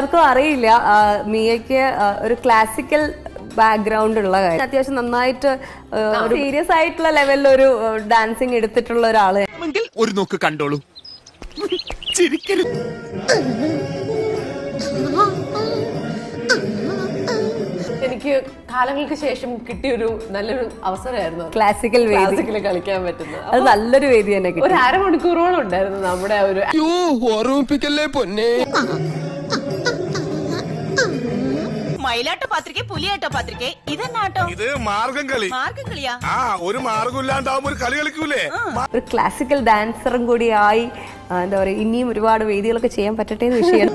എല്ലാവർക്കും അറിയില്ല മിയയ്ക്ക് ഒരു ക്ലാസിക്കൽ ബാക്ക്ഗ്രൗണ്ട് ഉള്ള കാര്യം. അത്യാവശ്യം നന്നായിട്ട് സീരിയസ് ആയിട്ടുള്ള ലെവലിൽ ഒരു ഡാൻസിങ് എടുത്തിട്ടുള്ള ഒരാള്. ഒരു നോക്ക് കണ്ടോളൂ. എനിക്ക് കാലങ്ങൾക്ക് ശേഷം കിട്ടിയൊരു നല്ലൊരു അവസരമായിരുന്നു ക്ലാസിക്കൽ വേദി കളിക്കാൻ പറ്റുന്നത്. അത് നല്ലൊരു വേദി തന്നെ. ഒരു അരമണിക്കൂറോളം ഉണ്ടായിരുന്നു നമ്മുടെ ഒരു ഓർമ്മിപ്പിക്കല്ലേ പൊന്നെ. മയിലാട്ട പാത്രിക പുലിയാട്ട പാത്രിക ഇതെന്നാട്ടോ? ഇത് മാർഗം കളി. മാർഗം കളിയാ? ഒരു മാർഗം ഇല്ലാണ്ടാവുമ്പോ ഒരു കളി കളിക്കൂലേ? ഒരു ക്ലാസിക്കൽ ഡാൻസറും കൂടി ആയി എന്താ പറയാ, ഇനിയും ഒരുപാട് വേദികളൊക്കെ ചെയ്യാൻ പറ്റട്ടെ എന്ന് വിഷയം.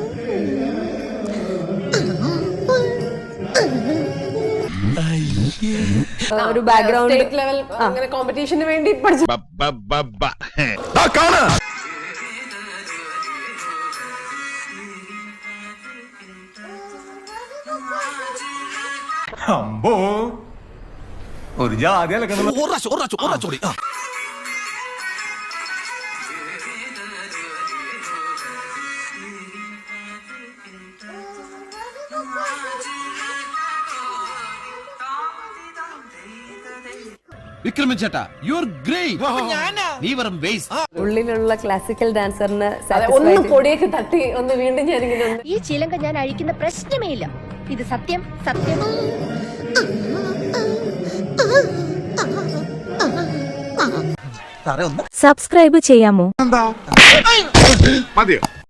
ഒരു ബാക്ക്ഗ്രൗണ്ട് സ്റ്റേറ്റ് ലെവൽ അങ്ങനെ കോമ്പറ്റീഷന് വേണ്ടി പഠിച്ചു. അമ്പോ ഒരു ജാതി വിക്രമൻ ചേട്ടാ, യു ആർ ഗ്രേറ്റ്. നീ വെറും വേസ്റ്റ്. ഉള്ളിലുള്ള ക്ലാസിക്കൽ ഡാൻസറിന് ഒന്ന് പൊടിയൊക്കെ തട്ടി ഒന്ന് വീണ്ടും ഞാനിങ്ങനെ ഈ ചിലങ്ക ഞാൻ അഴിക്കുന്ന പ്രശ്നമേ ഇല്ല. ഇത് സത്യം സത്യം. സബ്സ്ക്രൈബ് ചെയ്യാമോ? മതിയോ?